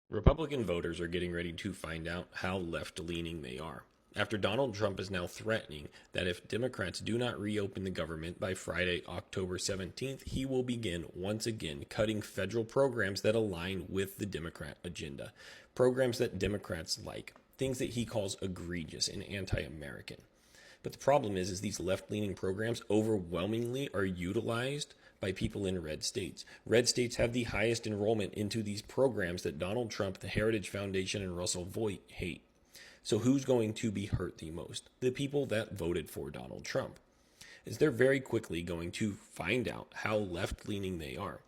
Republican voters are getting ready to find out how left-leaning they are. After Donald Trump is now threatening that if Democrats do not reopen the government by Friday, October 17th, he will begin once again cutting federal programs that align with the Democrat agenda. Programs that Democrats like, things that he calls egregious and anti-American. But the problem is these left-leaning programs overwhelmingly are utilized by people in red states. Red states have the highest enrollment into these programs that Donald Trump, the Heritage Foundation, and Russell Voigt hate. So who's going to be hurt the most? The people that voted for Donald Trump. Is they're very quickly going to find out how left-leaning they are.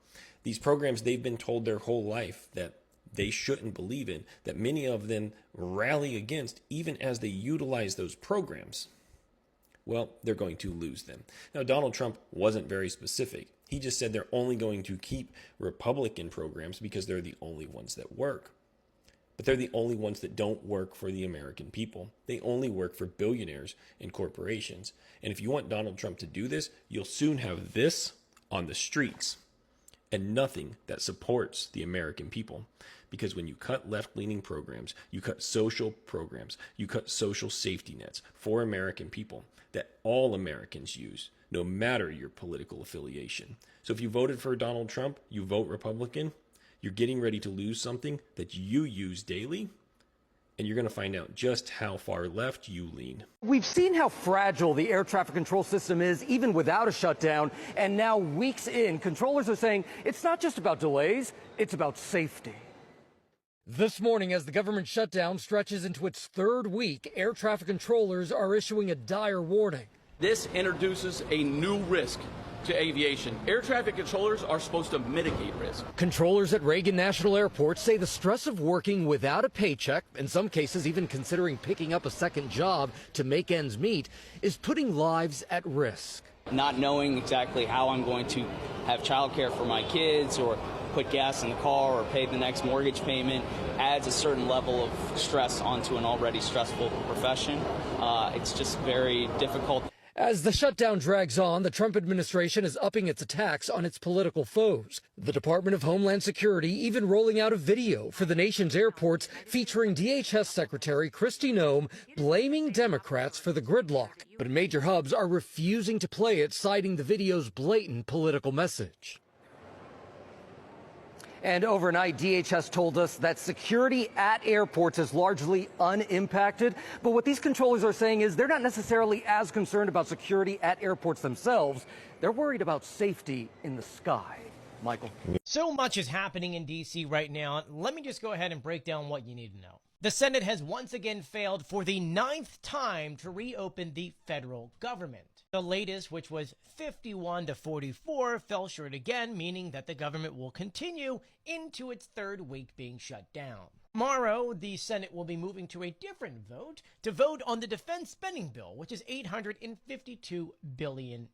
These programs they've been told their whole life that they shouldn't believe in, that many of them rally against even as they utilize those programs. Well, they're going to lose them. Now, Donald Trump wasn't very specific. He just said they're only going to keep Republican programs because they're the only ones that work. But they're the only ones that don't work for the American people. They only work for billionaires and corporations. And if you want Donald Trump to do this, you'll soon have this on the streets and nothing that supports the American people. Because when you cut left-leaning programs, you cut social programs, you cut social safety nets for American people that all Americans use, no matter your political affiliation. So if you voted for Donald Trump, you vote Republican, you're getting ready to lose something that you use daily, and you're going to find out just how far left you lean. We've seen how fragile the air traffic control system is, even without a shutdown. And now, weeks in, controllers are saying it's not just about delays, it's about safety. This morning, as the government shutdown stretches into its third week, air traffic controllers are issuing a dire warning. This introduces a new risk to aviation. Air traffic controllers are supposed to mitigate risk. Controllers at Reagan National Airport say the stress of working without a paycheck, in some cases even considering picking up a second job to make ends meet, is putting lives at risk. Not knowing exactly how I'm going to have childcare for my kids or put gas in the car or pay the next mortgage payment adds a certain level of stress onto an already stressful profession. It's just very difficult. As the shutdown drags on, the Trump administration is upping its attacks on its political foes. The Department of Homeland Security even rolling out a video for the nation's airports featuring DHS Secretary Kristi Noem blaming Democrats for the gridlock. But major hubs are refusing to play it, citing the video's blatant political message. And overnight, DHS told us that security at airports is largely unimpacted. But what these controllers are saying is they're not necessarily as concerned about security at airports themselves. They're worried about safety in the sky. Michael. So much is happening in D.C. right now. Let me just go ahead and break down what you need to know. The Senate has once again failed for the 9th time to reopen the federal government. The latest, which was 51 to 44, fell short again, meaning that the government will continue into its third week being shut down. Tomorrow, the Senate will be moving to a different vote to vote on the defense spending bill, which is $852 billion.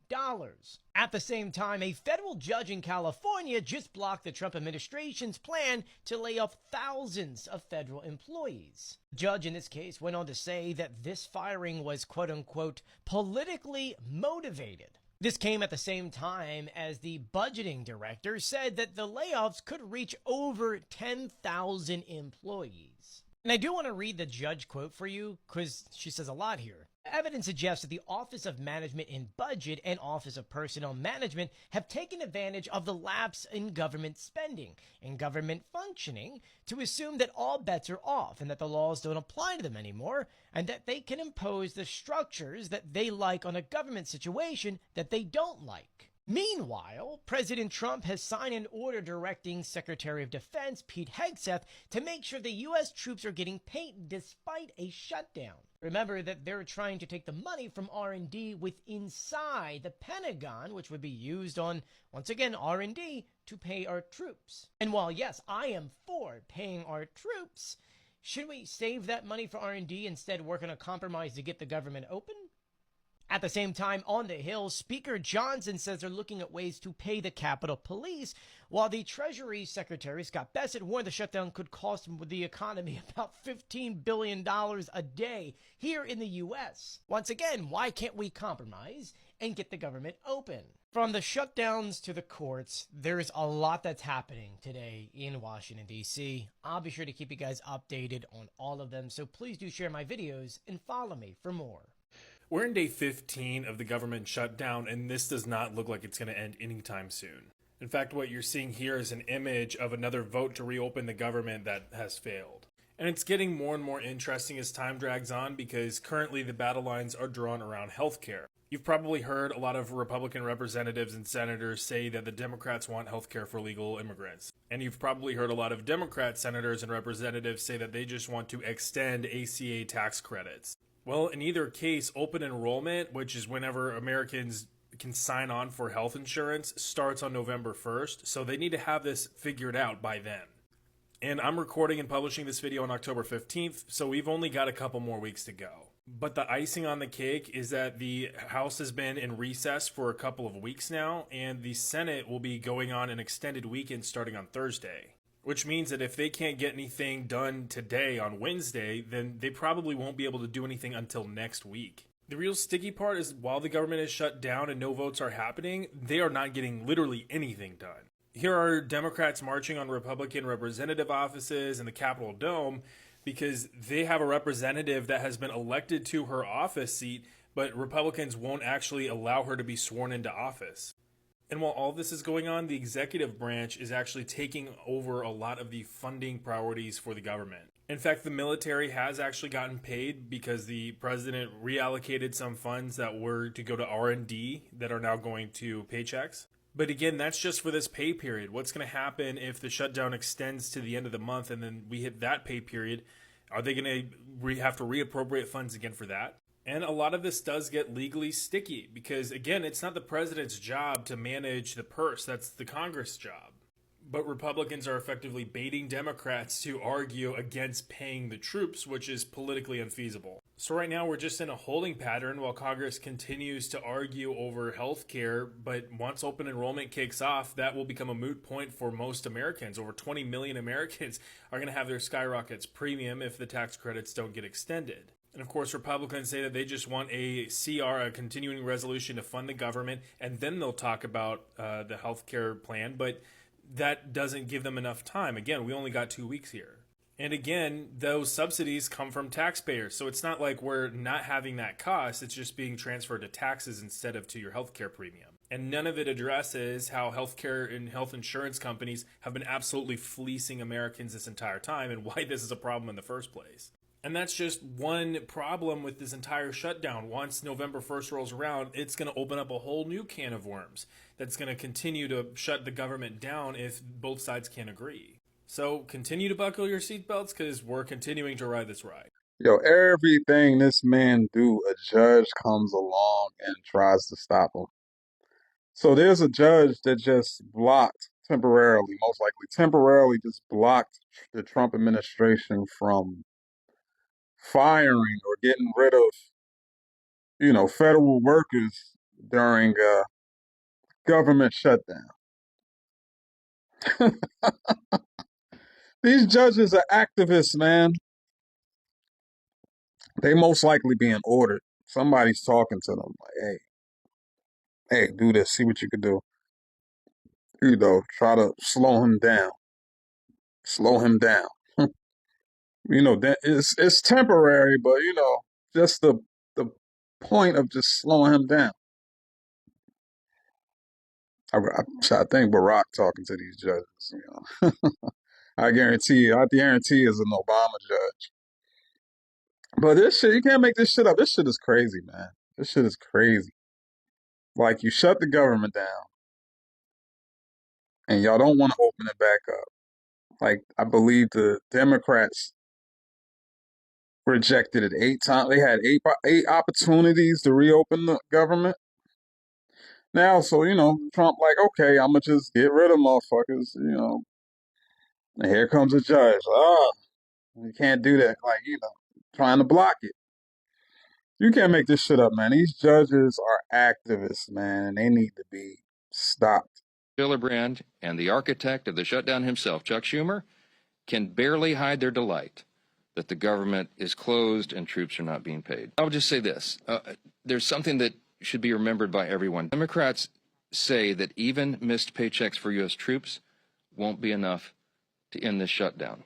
At the same time, a federal judge in California just blocked the Trump administration's plan to lay off thousands of federal employees. The judge in this case went on to say that this firing was quote-unquote politically motivated. This came at the same time as the budgeting director said that the layoffs could reach over 10,000 employees. And I do want to read the judge quote for you because she says a lot here. Evidence suggests that the Office of Management and Budget and Office of Personnel Management have taken advantage of the lapse in government spending and government functioning to assume that all bets are off and that the laws don't apply to them anymore and that they can impose the structures that they like on a government situation that they don't like. Meanwhile, President Trump has signed an order directing Secretary of Defense Pete Hegseth to make sure the U.S. troops are getting paid despite a shutdown. Remember that they're trying to take the money from R&D with inside the Pentagon, which would be used on, once again, R&D to pay our troops. And while, yes, I am for paying our troops, should we save that money for R&D instead work on a compromise to get the government open? At the same time, on the Hill, Speaker Johnson says they're looking at ways to pay the Capitol Police, while the Treasury Secretary, Scott Bessent, warned the shutdown could cost the economy about $15 billion a day here in the U.S. Once again, why can't we compromise and get the government open. From the shutdowns to the courts, there's a lot that's happening today in Washington, D.C. I'll be sure to keep you guys updated on all of them, so please do share my videos and follow me for more. We're in day 15 of the government shutdown, and this does not look like it's going to end anytime soon. In fact, what you're seeing here is an image of another vote to reopen the government that has failed. And it's getting more and more interesting as time drags on because currently the battle lines are drawn around healthcare. You've probably heard a lot of Republican representatives and senators say that the Democrats want healthcare for legal immigrants. And you've probably heard a lot of Democrat senators and representatives say that they just want to extend ACA tax credits. Well, in either case, open enrollment, which is whenever Americans can sign on for health insurance, starts on November 1st. So they need to have this figured out by then. And I'm recording and publishing this video on October 15th, so we've only got a couple more weeks to go. But the icing on the cake is that the House has been in recess for a couple of weeks now, and the Senate will be going on an extended weekend starting on Thursday. Which means that if they can't get anything done today on Wednesday, then they probably won't be able to do anything until next week. The real sticky part is while the government is shut down and no votes are happening, they are not getting literally anything done. Here are Democrats marching on Republican representative offices in the Capitol Dome because they have a representative that has been elected to her office seat, but Republicans won't actually allow her to be sworn into office. And while all this is going on, the executive branch is actually taking over a lot of the funding priorities for the government. In fact, the military has actually gotten paid because the president reallocated some funds that were to go to R&D that are now going to paychecks. But again, that's just for this pay period. What's going to happen if the shutdown extends to the end of the month and then we hit that pay period? Are they going to have to reappropriate funds again for that? And a lot of this does get legally sticky because, again, it's not the president's job to manage the purse. That's the Congress' job. But Republicans are effectively baiting Democrats to argue against paying the troops, which is politically unfeasible. So right now we're just in a holding pattern while Congress continues to argue over health care. But once open enrollment kicks off, that will become a moot point for most Americans. Over 20 million Americans are going to have their skyrockets premium if the tax credits don't get extended. And of course, Republicans say that they just want a CR, a continuing resolution to fund the government, and then they'll talk about the health care plan. But that doesn't give them enough time. Again, we only got 2 weeks here. And again, those subsidies come from taxpayers. So it's not like we're not having that cost. It's just being transferred to taxes instead of to your healthcare premium. And none of it addresses how healthcare and health insurance companies have been absolutely fleecing Americans this entire time and why this is a problem in the first place. And that's just one problem with this entire shutdown. Once November 1st rolls around, it's going to open up a whole new can of worms that's going to continue to shut the government down if both sides can't agree. So continue to buckle your seatbelts because we're continuing to ride this ride. Yo, everything this man do, a judge comes along and tries to stop him. So there's a judge that just blocked temporarily, most likely temporarily just blocked the Trump administration from firing or getting rid of, federal workers during a government shutdown. These judges are activists, man. They most likely being ordered. Somebody's talking to them like, hey, do this, see what you can do. Try to slow him down. Slow him down. That it's temporary, but just the point of just slowing him down. I think Barack talking to these judges. I guarantee is an Obama judge. But this shit, you can't make this shit up. This shit is crazy, man. This shit is crazy. Like, you shut the government down, and y'all don't want to open it back up. Like, I believe the Democrats rejected it 8 times. They had eight opportunities to reopen the government. Now, so, Trump like, okay, I'm going to just get rid of motherfuckers, And here comes a judge. You can't do that. Like, trying to block it. You can't make this shit up, man. These judges are activists, man, and they need to be stopped. Gillibrand and the architect of the shutdown himself, Chuck Schumer, can barely hide their delight that the government is closed and troops are not being paid. I'll just say this. There's something that should be remembered by everyone. Democrats say that even missed paychecks for U.S. troops won't be enough to end this shutdown.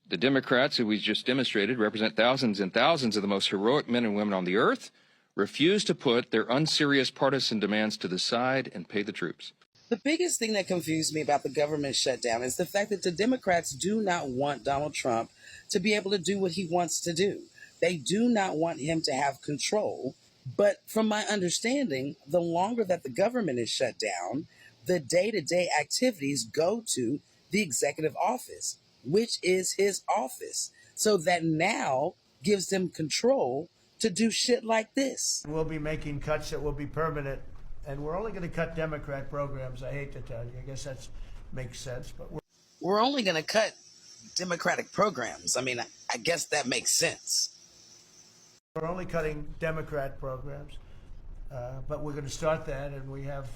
The Democrats, who we just demonstrated, represent thousands and thousands of the most heroic men and women on the earth, refuse to put their unserious partisan demands to the side and pay the troops. The biggest thing that confused me about the government shutdown is the fact that the Democrats do not want Donald Trump to be able to do what he wants to do. They do not want him to have control. But from my understanding, the longer that the government is shut down, the day-to-day activities go to the executive office, which is his office. So that now gives them control to do shit like this. We'll be making cuts that will be permanent. And we're only going to cut Democrat programs. I hate to tell you. I guess that makes sense. But we're only going to cut Democratic programs. I mean, I guess that makes sense. We're only cutting Democrat programs. But we're going to start that. And we have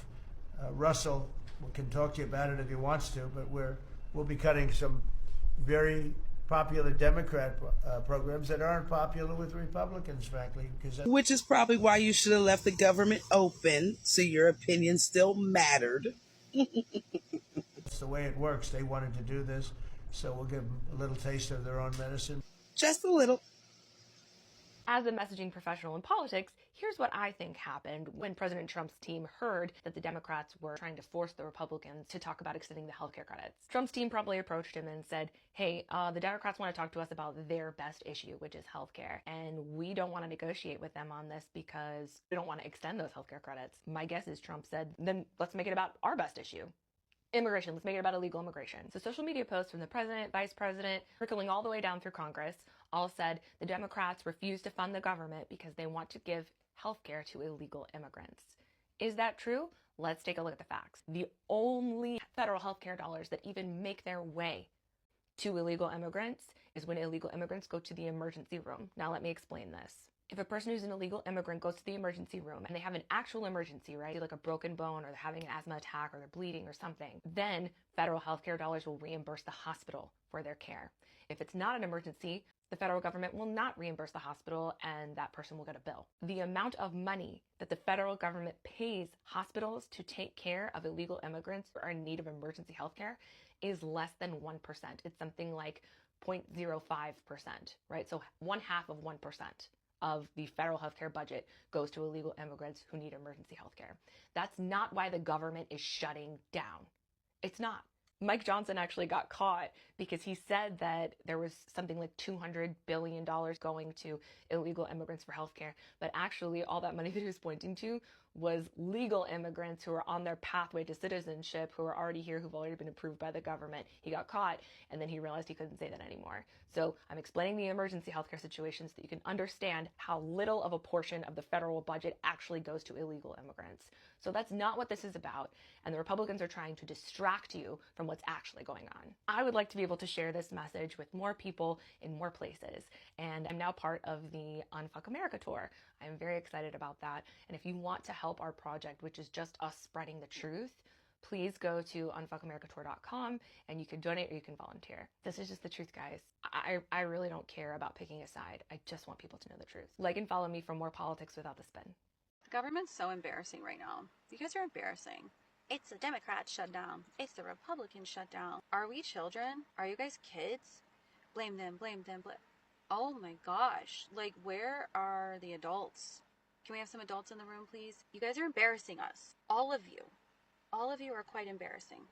Russell can talk to you about it if he wants to. But we'll be cutting some very popular Democrat programs that aren't popular with Republicans, frankly. Which is probably why you should have left the government open so your opinion still mattered. That's the way it works. They wanted to do this, so we'll give them a little taste of their own medicine. Just a little. As a messaging professional in politics, here's what I think happened when President Trump's team heard that the Democrats were trying to force the Republicans to talk about extending the healthcare credits. Trump's team probably approached him and said, hey, the Democrats want to talk to us about their best issue, which is healthcare, and we don't want to negotiate with them on this because we don't want to extend those healthcare credits. My guess is Trump said, then let's make it about our best issue. Immigration. Let's make it about illegal immigration. So social media posts from the president, vice president, trickling all the way down through Congress, all said the Democrats refuse to fund the government because they want to give health care to illegal immigrants. Is that true? Let's take a look at the facts. The only federal health care dollars that even make their way to illegal immigrants is when illegal immigrants go to the emergency room. Now let me explain this. If a person who's an illegal immigrant goes to the emergency room and they have an actual emergency, right, like a broken bone or they're having an asthma attack or they're bleeding or something, then federal healthcare dollars will reimburse the hospital for their care. If it's not an emergency, the federal government will not reimburse the hospital and that person will get a bill. The amount of money that the federal government pays hospitals to take care of illegal immigrants who are in need of emergency healthcare is less than 1%. It's something like 0.05%, right? So 1/2 of 1% of the federal healthcare budget goes to illegal immigrants who need emergency healthcare. That's not why the government is shutting down. It's not. Mike Johnson actually got caught because he said that there was something like $200 billion going to illegal immigrants for healthcare. But actually, all that money that he was pointing to was legal immigrants who are on their pathway to citizenship, who are already here, who've already been approved by the government. He got caught, and then he realized he couldn't say that anymore. So I'm explaining the emergency healthcare situation so that you can understand how little of a portion of the federal budget actually goes to illegal immigrants. So that's not what this is about, and the Republicans are trying to distract you from what's actually going on. I would like to be able to share this message with more people in more places, and I'm now part of the Unfuck America tour. I'm very excited about that, and if you want to help our project, which is just us spreading the truth, please go to unfuckamericatour.com and you can donate or you can volunteer. This is just the truth, guys. I really don't care about picking a side. I just want people to know the truth. Like and follow me for more politics without the spin. The government's so embarrassing right now. You guys are embarrassing. It's the Democrat shutdown. It's the Republican shutdown. Are we children? Are you guys kids? Blame them, blame them, blame. Oh my gosh. Like, where are the adults? Can we have some adults in the room, please? You guys are embarrassing us. All of you. All of you are quite embarrassing.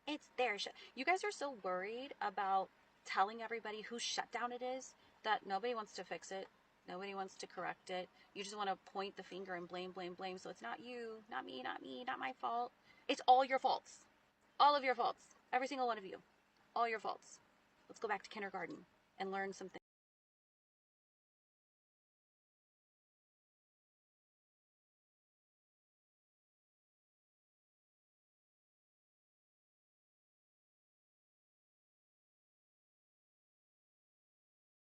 It's their shit. You guys are so worried about telling everybody whose shutdown it is that nobody wants to fix it. Nobody wants to correct it. You just want to point the finger and blame, blame, blame. So it's not you, not me, not my fault. It's all your faults. All of your faults. Every single one of you. All your faults. Let's go back to kindergarten and learn something.